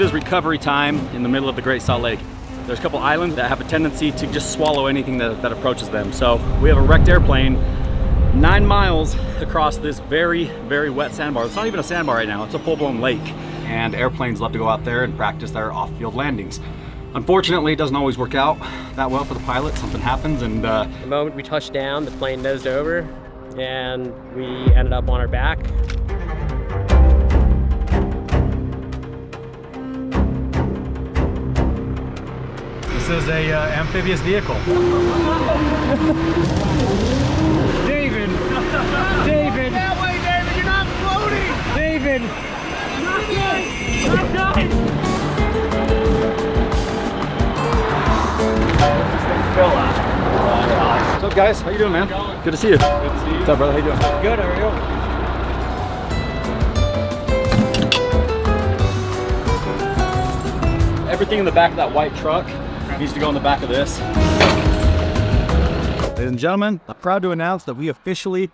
is recovery time in the middle of the Great Salt Lake. There's a couple islands that have a tendency to just swallow anything that approaches them. So we have a wrecked airplane 9 miles across this very, very wet sandbar. It's not even a sandbar right now, it's a full-blown lake. And airplanes love to go out there and practice their off-field landings. Unfortunately, it doesn't always work out that well for the pilot. Something happens and the moment we touched down, the plane nosed over and we ended up on our back. This is a amphibious vehicle. David! David! That way, David! You're not floating! David! Not good! What's up, guys? How you doing, man? Good to see you. Good to see you. What's up, brother? How you doing? Good, how are you? Everything in the back of that white truck needs to go in the back of this. Ladies and gentlemen, I'm proud to announce that we officially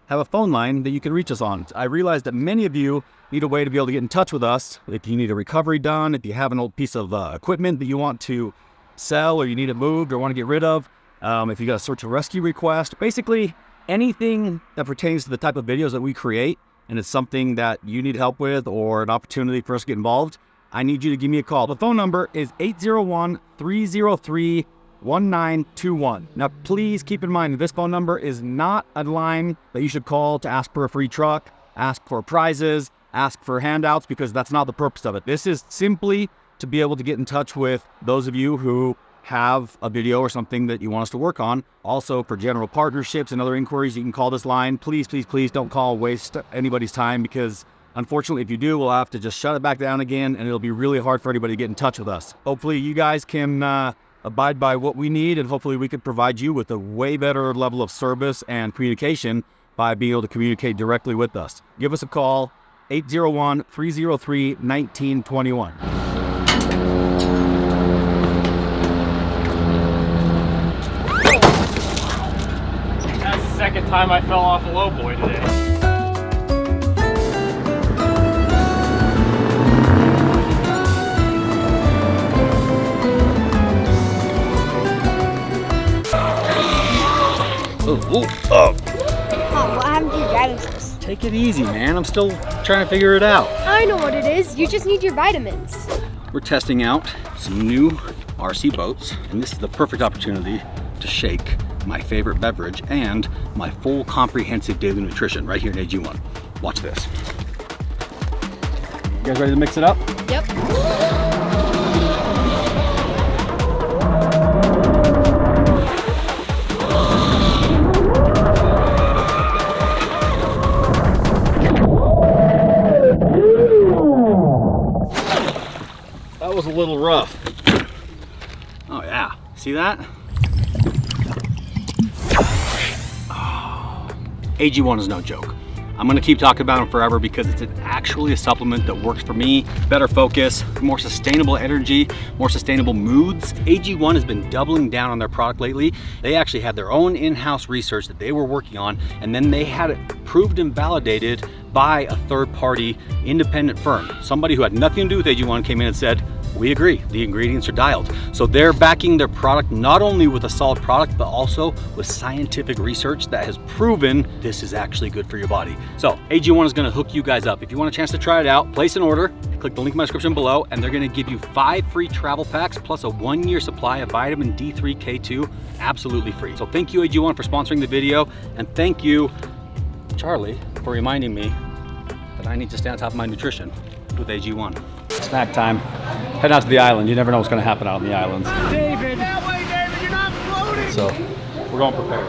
have a phone line that you can reach us on. I realize that many of you need a way to be able to get in touch with us. If you need a recovery done, if you have an old piece of equipment that you want to sell or you need it moved or want to get rid of, if you got a search and rescue request, basically anything that pertains to the type of videos that we create and it's something that you need help with or an opportunity for us to get involved, I need you to give me a call. The phone number is 801-303-1921. Now, please keep in mind that this phone number is not a line that you should call to ask for a free truck, ask for prizes, ask for handouts, because that's not the purpose of it. This is simply to be able to get in touch with those of you who have a video or something that you want us to work on. Also, for general partnerships and other inquiries, you can call this line. Please, please, please don't call, waste anybody's time, because unfortunately, if you do, we'll have to just shut it back down again, and it'll be really hard for anybody to get in touch with us. Hopefully, you guys can abide by what we need, and hopefully we can provide you with a way better level of service and communication by being able to communicate directly with us. Give us a call, 801-303-1921. That's the second time I fell off a low boy today. Oh, What happened to your driving skills? take it easy, man. I'm still trying to figure it out. I know what it is. You just need your vitamins. We're testing out some new RC boats, and this is the perfect opportunity to shake my favorite beverage and my full comprehensive daily nutrition right here in AG1. Watch this. You guys ready to mix it up? Yep. That was a little rough. Oh yeah, see that? Oh. AG1 is no joke. I'm gonna keep talking about them forever because it's actually a supplement that works for me. Better focus, more sustainable energy, more sustainable moods. AG1 has been doubling down on their product lately. They actually had their own in-house research that they were working on, and then they had it proved and validated by a third-party independent firm. Somebody who had nothing to do with AG1 came in and said, we agree, the ingredients are dialed. So they're backing their product not only with a solid product, but also with scientific research that has proven this is actually good for your body. So AG1 is gonna hook you guys up. If you want a chance to try it out, place an order, click the link in my description below, and they're gonna give you 5 free travel packs plus a 1-year supply of vitamin D3, K2, absolutely free. So thank you AG1 for sponsoring the video, and thank you, Charlie, for reminding me that I need to stay on top of my nutrition with AG1. Snack time. Head out to the island. You never know what's going to happen out on the islands. David! That way, David! You're not floating! So, we're going prepared.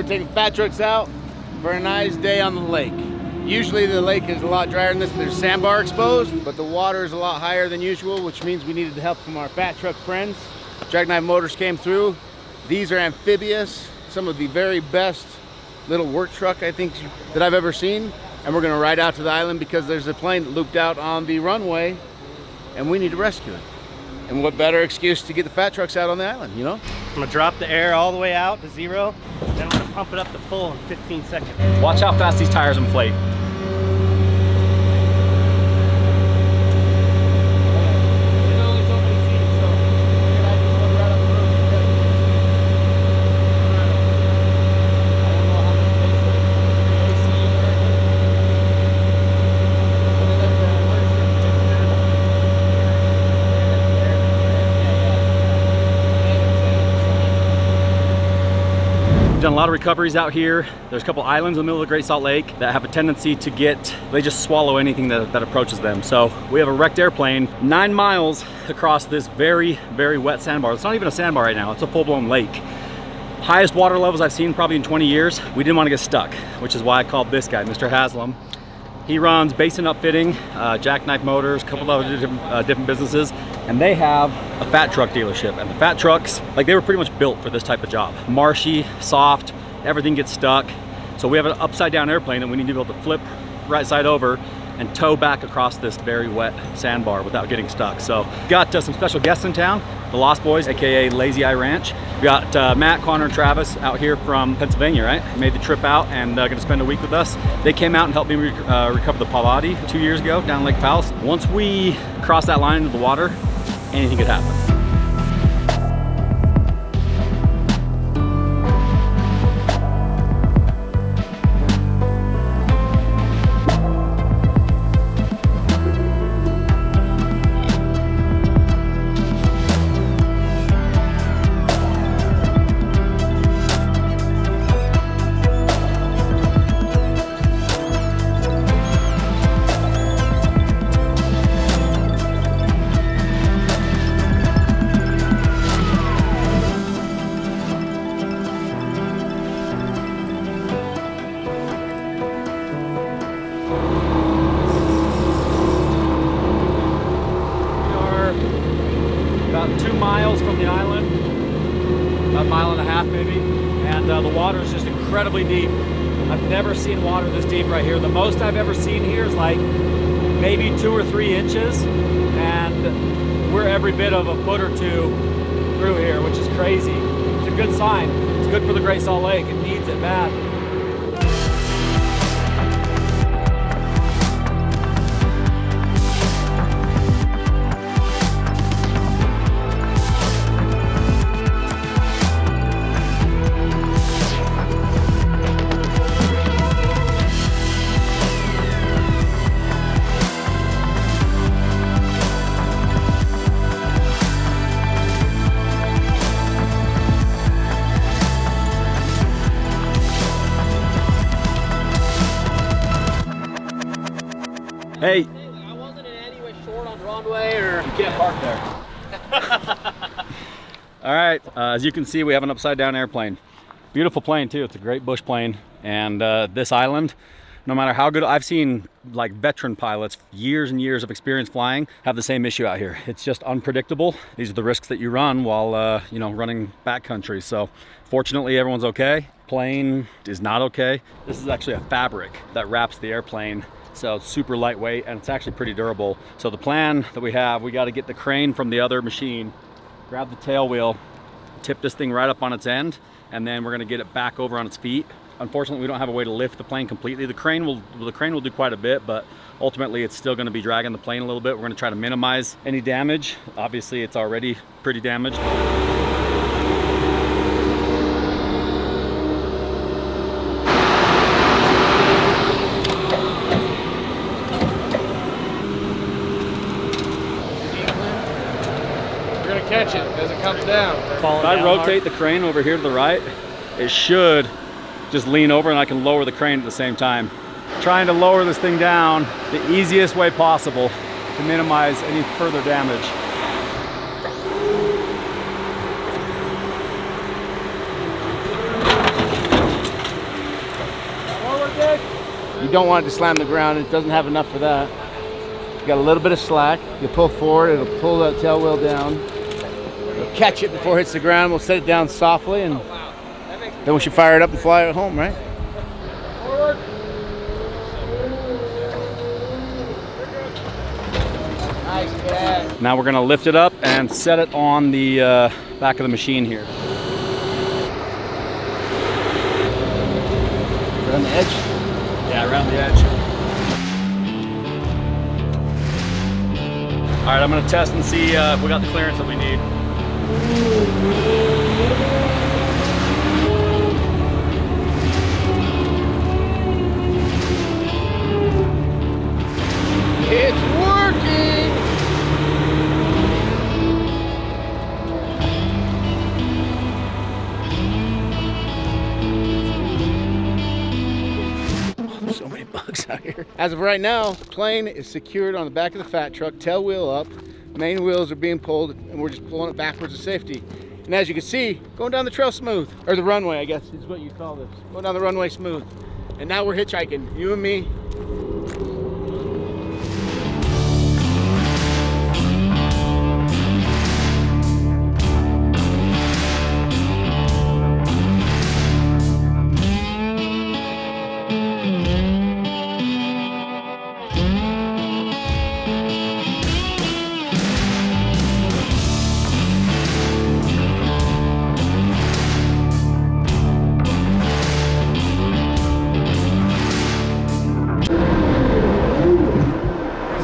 together to take the fat trucks out for a nice day on the lake. Usually the lake is a lot drier than this. There's sandbar exposed, but the water is a lot higher than usual, which means we needed help from our fat truck friends. Jackknife Motors came through. These are amphibious, some of the very best little work truck I think that I've ever seen. And we're gonna ride out to the island because there's a plane that looped out on the runway and we need to rescue it. And what better excuse to get the fat trucks out on the island, you know? I'm gonna drop the air all the way out to 0, then I'm gonna pump it up to full in 15 seconds. Watch how fast these tires inflate. Done a lot of recoveries out here. There's a couple islands in the middle of the Great Salt Lake that have a tendency to they just swallow anything that approaches them. So we have a wrecked airplane 9 miles across this very, very wet sandbar. It's not even a sandbar right now, it's a full-blown lake. Highest water levels I've seen probably in 20 years. We didn't want to get stuck, which is why I called this guy, Mr. Haslam. He runs Basin Upfitting, Jackknife Motors, a couple of other different businesses, and they have a fat truck dealership. And the fat trucks, like, they were pretty much built for this type of job. Marshy, soft, everything gets stuck. So we have an upside down airplane that we need to be able to flip right side over and tow back across this very wet sandbar without getting stuck. So got some special guests in town, the Lost Boys, AKA Lazy Eye Ranch. We got Matt, Connor, and Travis out here from Pennsylvania, right? Made the trip out and gonna spend a week with us. They came out and helped me recover the Pavati 2 years ago down Lake Powell. Once we cross that line into the water, anything could happen. About 2 miles from the island, about a mile and a half maybe, and the water is just incredibly deep. I've never seen water this deep right here. The most I've ever seen here is like maybe 2 or 3 inches, and we're every bit of a foot or 2 through here, which is crazy. It's a good sign. It's good for the Great Salt Lake. It needs it bad. Hey. I wasn't in any way short on runway or... You can't park there. All right, as you can see, we have an upside down airplane. Beautiful plane too, it's a great bush plane. And this island, no matter how good, I've seen like veteran pilots, years and years of experience flying, have the same issue out here. It's just unpredictable. These are the risks that you run while, you know, running backcountry. So fortunately, everyone's okay. Plane is not okay. This is actually a fabric that wraps the airplane. So it's super lightweight and it's actually pretty durable. So the plan that we have, we got to get the crane from the other machine, grab the tail wheel, tip this thing right up on its end, and then we're going to get it back over on its feet. Unfortunately, we don't have a way to lift the plane completely. The crane will do quite a bit, but ultimately it's still going to be dragging the plane a little bit. We're going to try to minimize any damage. Obviously, it's already pretty damaged. Catch it as it comes down. If I rotate the crane over here to the right, it should just lean over and I can lower the crane at the same time. Trying to lower this thing down the easiest way possible to minimize any further damage. You don't want it to slam the ground. It doesn't have enough for that. You got a little bit of slack. You pull forward, it'll pull that tail wheel down. It'll catch it before it hits the ground. We'll set it down softly, and then we should fire it up and fly it home, right? Nice catch. Now we're gonna lift it up and set it on the back of the machine here. Around the edge? Yeah, around the edge. All right, I'm gonna test and see if we got the clearance that we need. It's working! There's so many bugs out here. As of right now, the plane is secured on the back of the fat truck, tail wheel up, main wheels are being pulled, and we're just pulling it backwards to safety. And as you can see, going down the trail smooth, or the runway, I guess is what you call this. Going down the runway smooth. And now we're hitchhiking, you and me.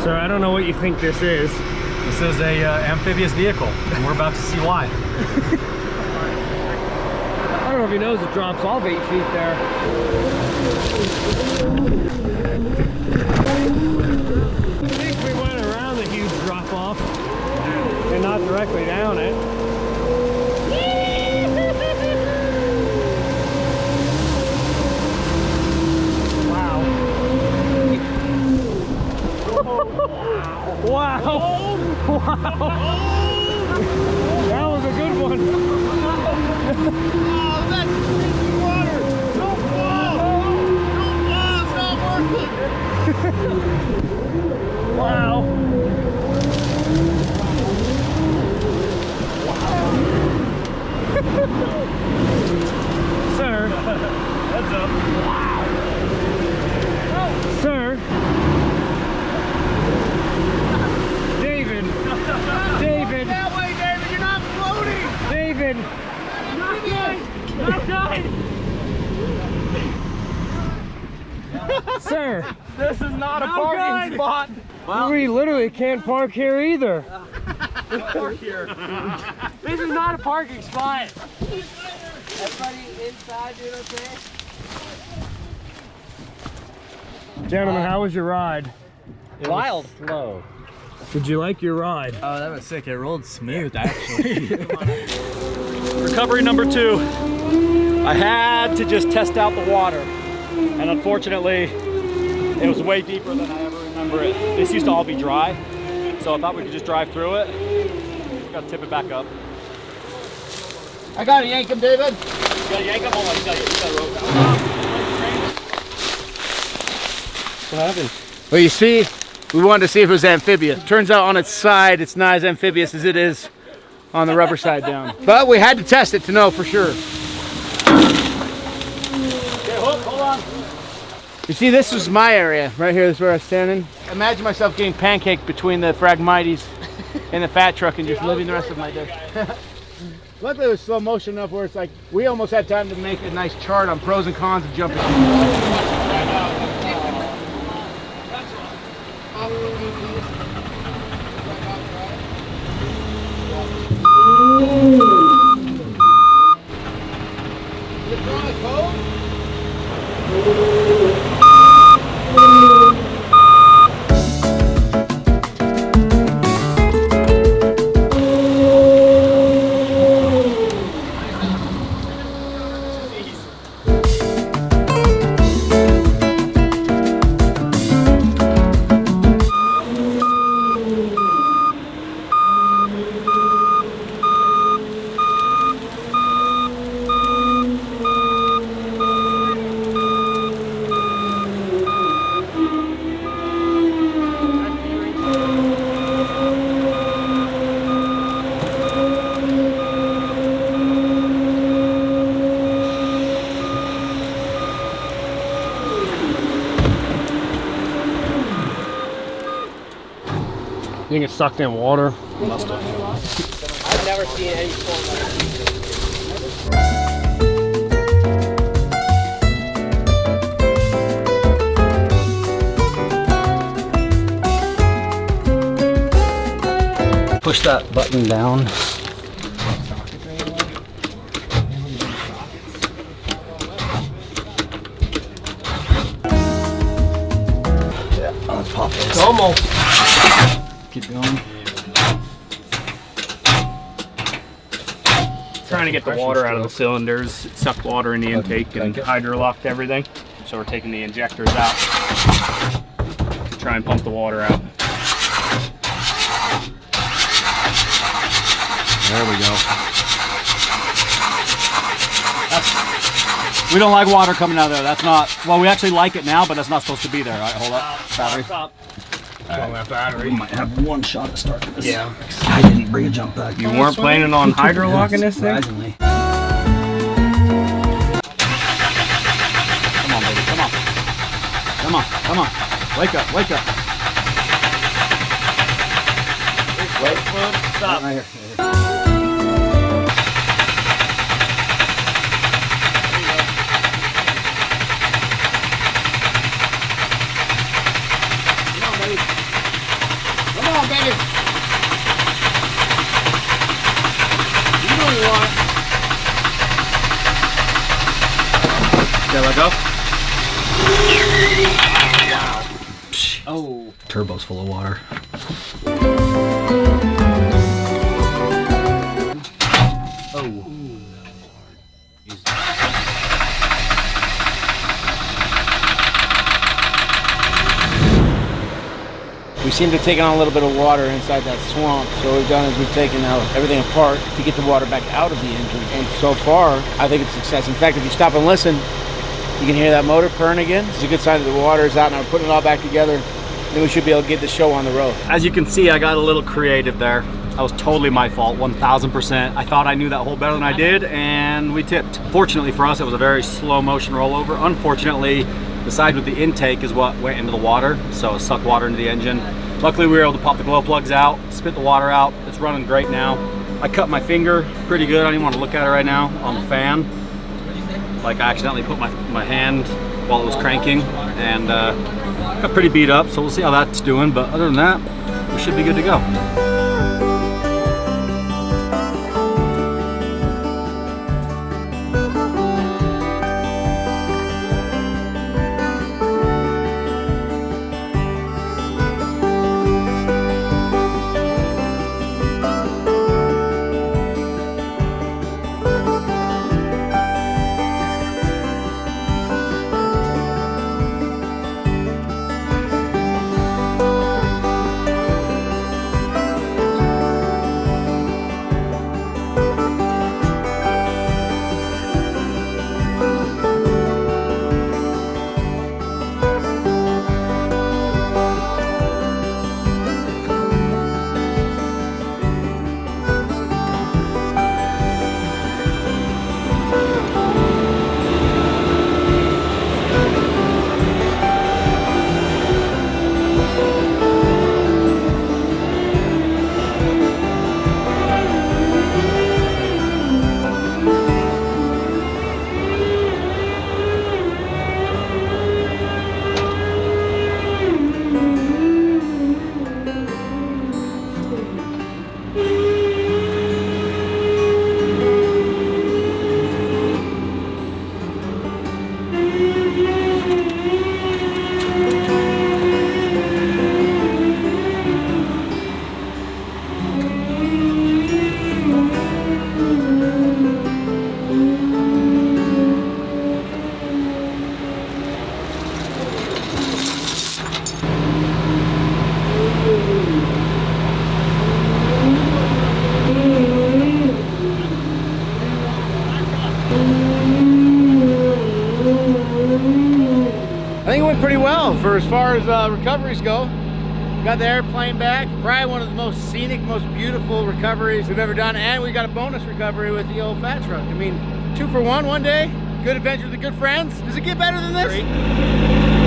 Sir, I don't know what you think this is. This is a amphibious vehicle, and we're about to see why. I don't know if he knows it drops off 8 feet there. I think we went around the huge drop off and not directly down it. Wow. Wow. That was a good one. Oh, that's deep water! Don't fall! Don't fall! It's not working! Wow. Sir. Heads up. Wow. Sir. David. David. That way, David! You're not floating! David. Not good! Not good! Sir. This is not a parking spot. We literally can't park here either. Park here. This is not a parking spot. Everybody inside doing okay? Gentlemen, how was your ride? Wild. Slow. Did you like your ride? Oh, that was sick. It rolled smooth, actually. Recovery number 2. I had to just test out the water, and unfortunately, it was way deeper than I ever remember it. This used to all be dry, so I thought we could just drive through it. We gotta tip it back up. I gotta yank him, David. You gotta yank him? Hold on, you gotta rope out. What happened? Well, you see, we wanted to see if it was amphibious. Turns out on its side, it's not as amphibious as it is on the rubber side down. But we had to test it to know for sure. Okay, hold on. You see, this is my area. Right here, this is where I was standing. Imagine myself getting pancaked between the Phragmites and the fat truck and just living the rest of my day. Luckily, it was slow motion enough where it's like, we almost had time to make a nice chart on pros and cons of jumping. think it sucked in water. Must have. I've never seen any storm like this. Push that button down. Yeah, let's pop this. It's almost. Keep going. Trying to get the water out of the cylinders. It sucked water in the intake and hydrolocked everything. So we're taking the injectors out to try and pump the water out. There we go. We don't like water coming out of there. That's not, well, we actually like it now, but that's not supposed to be there. All right, hold up. Battery. Stop. Right. That battery. We might have one shot to start this. Yeah. I didn't bring a jump back. You weren't planning on hydrolocking this thing? Surprisingly. Come on, baby, come on. Come on, come on. Wake up, wake up. Stop. Right here. Come on, baby. You know you want. Okay, let go. Oh. Turbo's full of water. We seem to have taken on a little bit of water inside that swamp. So what we've done is we've taken everything apart to get the water back out of the engine. And so far, I think it's a success. In fact, if you stop and listen, you can hear that motor purring again. It's a good sign that the water is out and we're putting it all back together. Then we should be able to get the show on the road. As you can see, I got a little creative there. That was totally my fault, 1000%. I thought I knew that hole better than I did, and we tipped. Fortunately for us, it was a very slow motion rollover. Unfortunately, the side with the intake is what went into the water, so it sucked water into the engine. Luckily, we were able to pop the glow plugs out, spit the water out. It's running great now. I cut my finger pretty good. I don't even want to look at it right now on the fan. Like I accidentally put my hand while it was cranking, and got pretty beat up, so we'll see how that's doing. But other than that, we should be good to go. I think it went pretty well for as far as recoveries go. Got the airplane back. Probably one of the most scenic, most beautiful recoveries we've ever done. And we got a bonus recovery with the old fat truck. I mean, 2 for 1 one day. Good adventure with the good friends. Does it get better than this?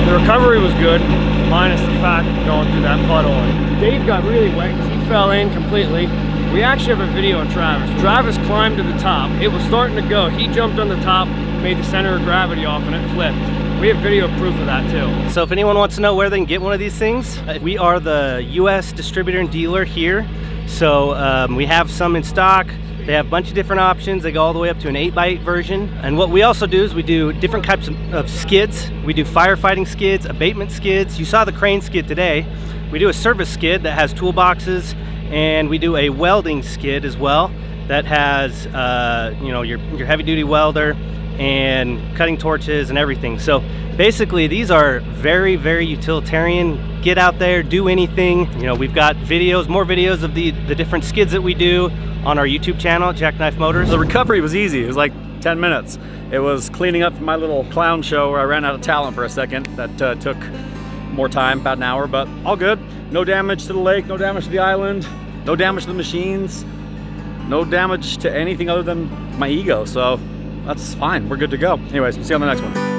The recovery was good, minus the fact going through that puddle and Dave got really wet because he fell in completely. We actually have a video of Travis. Travis climbed to the top. It was starting to go. He jumped on the top, made the center of gravity off, and it flipped. We have video proof of that too. So if anyone wants to know where they can get one of these things, we are the US distributor and dealer here. So we have some in stock. They have a bunch of different options. They go all the way up to an 8x8 version. And what we also do is we do different types of skids. We do firefighting skids, abatement skids. You saw the crane skid today. We do a service skid that has toolboxes, and we do a welding skid as well that has you know, your heavy duty welder and cutting torches and everything. So basically these are very, very utilitarian. Get out there, do anything. You know, we've got videos, more videos of the different skids that we do on our YouTube channel, Jackknife Motors. The recovery was easy. It was like 10 minutes. It was cleaning up my little clown show where I ran out of talent for a second. That took more time, about an hour, but all good. No damage to the lake, no damage to the island, no damage to the machines, no damage to anything other than my ego. So that's fine, we're good to go. Anyways, we'll see you on the next one.